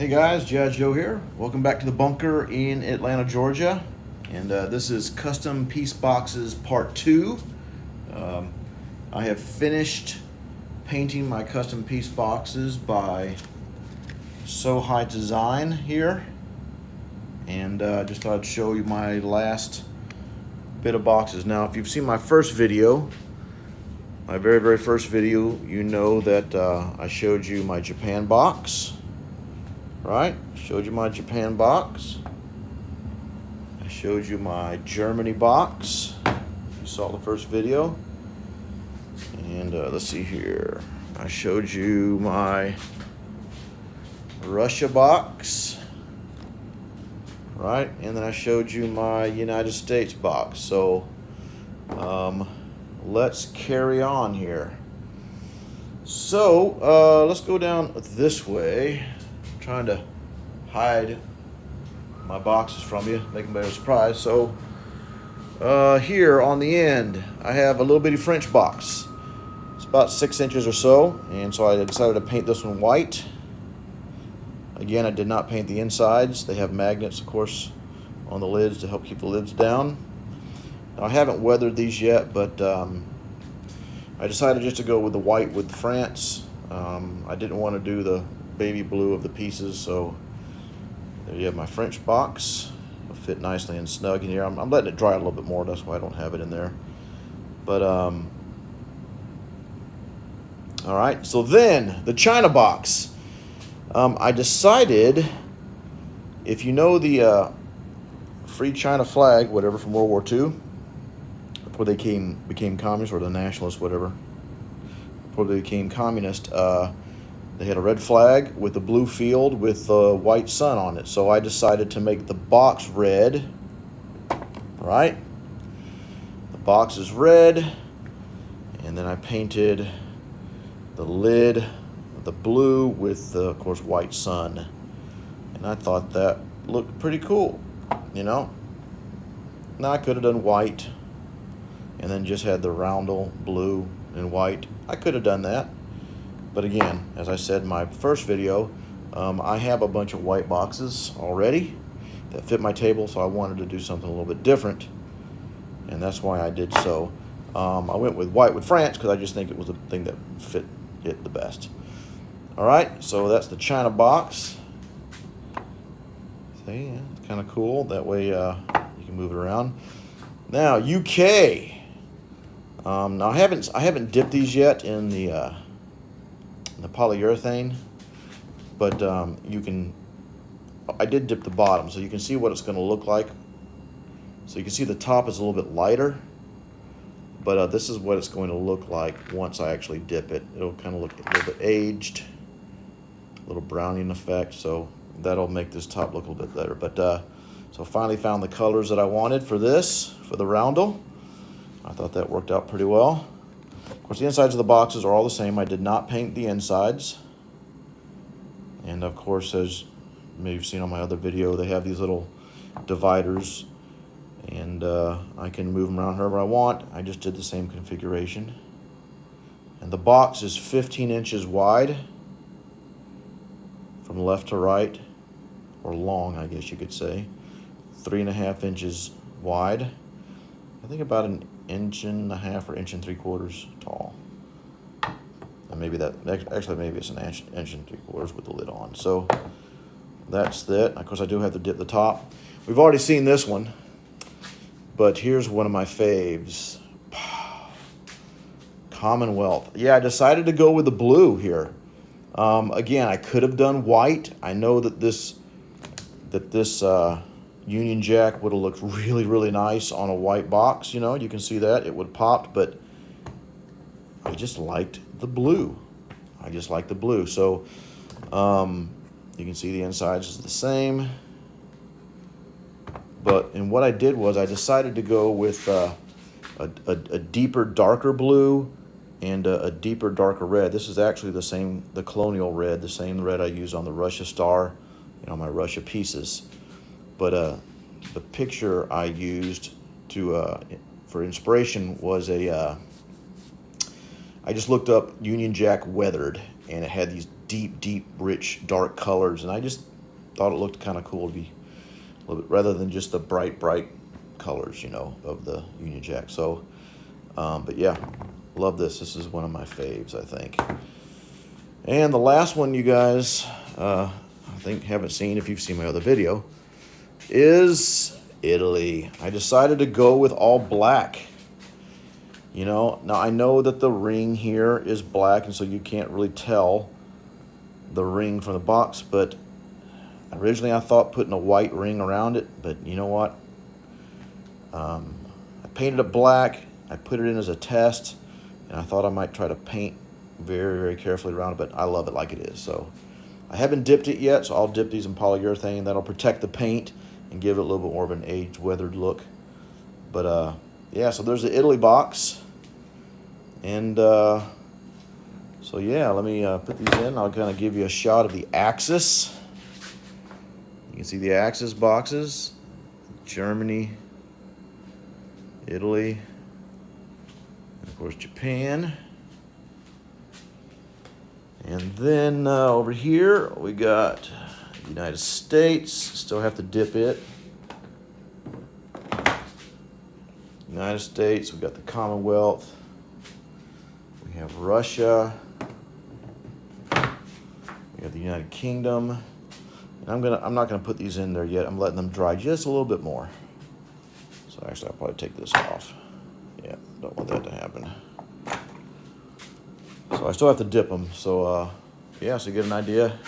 Hey guys, GiJoe here. Welcome back to the bunker in Atlanta, Georgia. And this is Custom Piece Boxes Part 2. I have finished painting my custom piece boxes by SoHiDesign here. And just thought I'd show you my last bit of boxes. Now, if you've seen my first video, my very first video, you know that I showed you my Japan box. Right? Showed you my Japan box. I showed you my Germany box. You saw the first video. And let's see here. I showed you my Russia box. Right? And then I showed you my United States box. So let's carry on here. So let's go down this way. Trying to hide my boxes from you, make them a better surprise. So here on the end, I have a little bitty French box. It's about 6 inches or so, and so I decided to paint this one white. Again, I did not paint the insides. They have magnets, of course, on the lids to help keep the lids down. Now, I haven't weathered these yet, but I decided just to go with the white with France. I didn't want to do the baby blue of the pieces, so there you have my French box. It'll fit nicely and snug in here. I'm letting it dry a little bit more, that's why I don't have it in there. But all right, so then the China box. I decided, if you know the Free China flag, whatever, from World War II, before they became communists, or the nationalists, whatever, before they became communist, they had a red flag with a blue field with a white sun on it. So I decided to make the box red, right? The box is red, and then I painted the lid the blue with the, of course, white sun. And I thought that looked pretty cool, you know? Now I could have done white and then just had the roundel blue and white. I could have done that. But again, as I said in my first video, I have a bunch of white boxes already that fit my table, so I wanted to do something a little bit different, and that's why I did so. I went with white with France because I just think it was the thing that fit it the best. All right, so that's the China box. See, yeah, it's kind of cool. That way you can move it around. Now, UK. Now I haven't dipped these yet in the polyurethane, but you can. I did dip the bottom, so you can see what it's going to look like. So you can see the top is a little bit lighter, but this is what it's going to look like once I actually dip it. It'll kind of look a little bit aged, a little browning effect, so that'll make this top look a little bit better. But so finally found the colors that I wanted for this, for the roundel. I thought that worked out pretty well. Of course, the insides of the boxes are all the same. I did not paint the insides. And of course, as maybe you've seen on my other video, they have these little dividers, and I can move them around however I want. I just did the same configuration. And the box is 15 inches wide from left to right, or long, I guess you could say. 3.5 inches wide. I think about 1.5 inches or 1 3/4 inches tall. And maybe that, actually maybe it's 1 inch, 1 3/4 inches with the lid on. So that's that. Of course, I do have to dip the top. We've already seen this one, but here's one of my faves. Commonwealth. Yeah, I decided to go with the blue here. Again, I could have done white. I know that this Union Jack would have looked really nice on a white box. You know, you can see that it would have popped, but I just liked the blue. I just like the blue. So you can see the insides is the same. And what I did was I decided to go with a deeper, darker blue and a deeper, darker red. This is actually the same, the colonial red, the same red I use on the Russia star, you know, my Russia pieces. But the picture I used for inspiration was I just looked up Union Jack weathered, and it had these deep, rich, dark colors, and I just thought it looked kind of cool to be a little bit, rather than just the bright colors, you know, of the Union Jack. So, but yeah, love this. This is one of my faves, I think. And the last one, you guys, I think haven't seen, if you've seen my other video, is Italy. I decided to go with all black. You know, now I know that the ring here is black, and so you can't really tell the ring from the box, but originally I thought putting a white ring around it, but you know what? I painted it black. I put it in as a test, and I thought I might try to paint very carefully around it, but I love it like it is. So I haven't dipped it yet, so I'll dip these in polyurethane. That'll protect the paint and give it a little bit more of an aged, weathered look. But yeah, so there's the Italy box. And so yeah, let me put these in. I'll kind of give you a shot of the Axis. You can see the Axis boxes. Germany, Italy, and of course Japan. And then over here we got the United States. Still have to dip it. United States, we got the Commonwealth. We have Russia. We have the United Kingdom. And I'm not gonna put these in there yet. I'm letting them dry just a little bit more. So actually I'll probably take this off. Yeah, don't want that to happen. So I still have to dip them. So yeah, so you get an idea.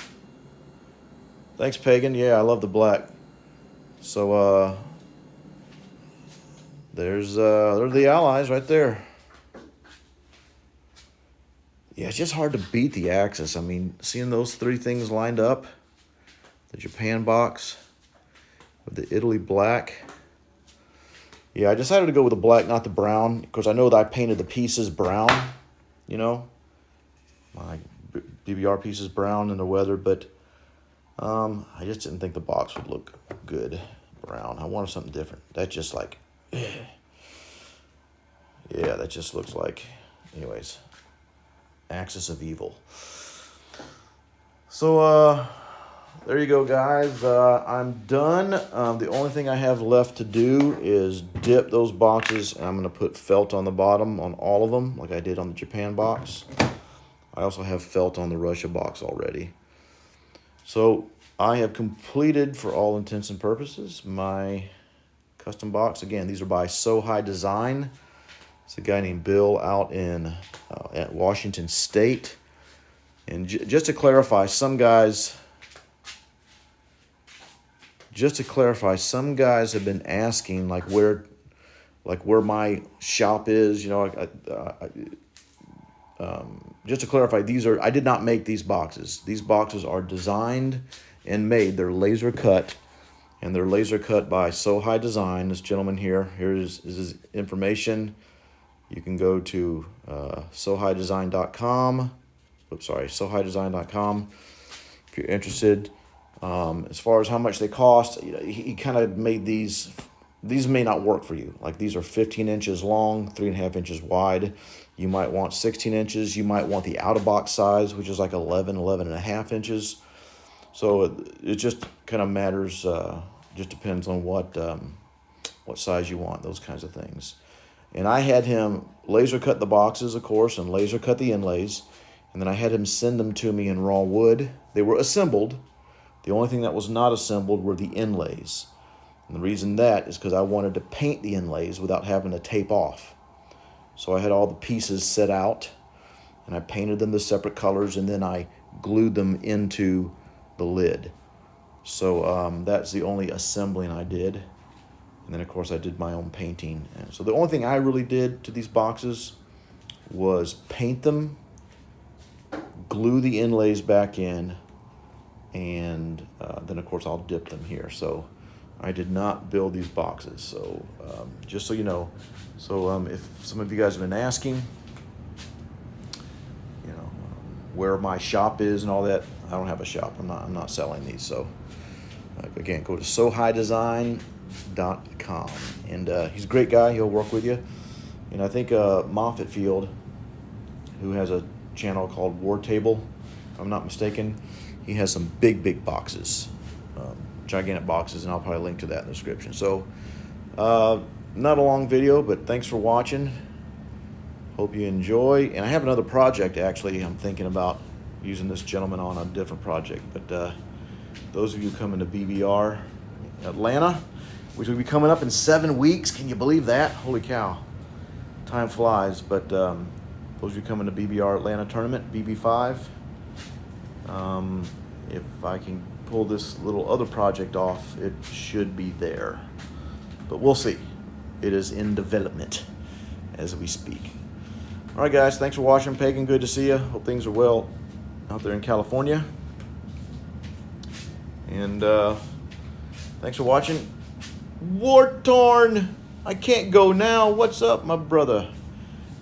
Thanks, Pagan. Yeah, I love the black. So there's the Allies right there. Yeah, it's just hard to beat the Axis. I mean, seeing those three things lined up, the Japan box with the Italy black. Yeah, I decided to go with the black, not the brown, because I know that I painted the pieces brown, you know. My BBR pieces brown in the weather, but I just didn't think the box would look good brown. I wanted something different. That just like, yeah, that just looks like, anyways, Axis of Evil. So there you go, guys. I'm done. The only thing I have left to do is dip those boxes, and I'm going to put felt on the bottom on all of them, like I did on the Japan box. I also have felt on the Russia box already. So I have completed, for all intents and purposes, my custom box. Again, these are by SoHiDesign. It's a guy named Bill out in at Washington State. And just to clarify, some guys have been asking like where my shop is. You know, just to clarify, I did not make these boxes. These boxes are designed and made. They're laser cut, and they're laser cut by SoHiDesign. This gentleman here is his information. You can go to SoHiDesign.com. Oops, sorry, SoHiDesign.com if you're interested. As far as how much they cost, you know, he kind of made these. These may not work for you. Like, these are 15 inches long, 3.5 inches wide. You might want 16 inches. You might want the out-of-box size, which is like 11.5 inches. So it just kind of matters. Just depends on what size you want, those kinds of things. And I had him laser cut the boxes, of course, and laser cut the inlays. And then I had him send them to me in raw wood. They were assembled. The only thing that was not assembled were the inlays. And the reason that is because I wanted to paint the inlays without having to tape off. So I had all the pieces set out, and I painted them the separate colors, and then I glued them into the lid. So that's the only assembling I did. And then, of course, I did my own painting. And so the only thing I really did to these boxes was paint them, glue the inlays back in, and then, of course, I'll dip them here. So I did not build these boxes. So just so you know. So if some of you guys have been asking, you know, where my shop is and all that, I don't have a shop. I'm not selling these. So again, go to SoHiDesign.com, and he's a great guy. He'll work with you. And I think Moffett Field, who has a channel called War Table, if I'm not mistaken, he has some big boxes. gigantic boxes, and I'll probably link to that in the description. So not a long video, but thanks for watching. Hope you enjoy. And I have another project, actually. I'm thinking about using this gentleman on a different project. But those of you coming to BBR Atlanta, which will be coming up in 7 weeks. Can you believe that? Holy cow. Time flies. But those of you coming to BBR Atlanta tournament, BB5, if I can pull this little other project off, it should be there. But we'll see. It is in development as we speak. All right, guys. Thanks for watching. Pagan, good to see you. Hope things are well out there in California. And thanks for watching. War-torn. I can't go now. What's up, my brother?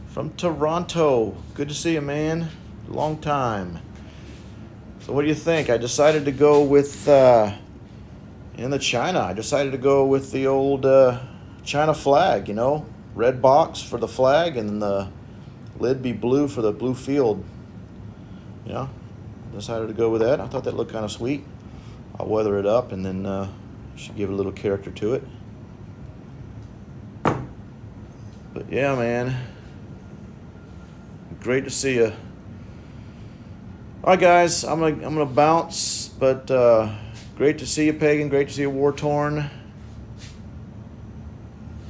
From Toronto. Good to see you, man. Long time. So what do you think? I decided to go with, in the China, I decided to go with the old China flag, you know. Red box for the flag, and then the lid be blue for the blue field. You know, decided to go with that. I thought that looked kind of sweet. I'll weather it up, and then should give a little character to it. But yeah, man, great to see you. All right, guys, I'm gonna bounce, but great to see you, Pagan. Great to see you, War-torn.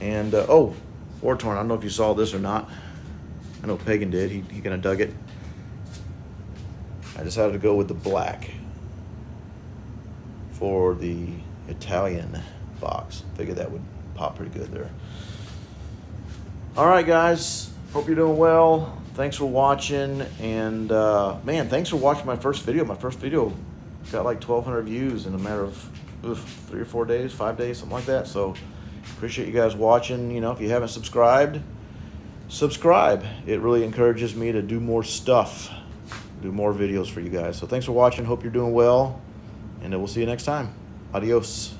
And oh, War-torn, I don't know if you saw this or not. I know Pagan did. He kind of dug it. I decided to go with the black for the Italian box. Figured that would pop pretty good there. All right, guys. Hope you're doing well. Thanks for watching. And man, thanks for watching my first video. My first video got like 1,200 views in a matter of 3 or 4 days, 5 days, something like that. So appreciate you guys watching. You know, if you haven't subscribed, subscribe. It really encourages me to do more stuff, do more videos for you guys. So thanks for watching. Hope you're doing well, and we'll see you next time. Adios.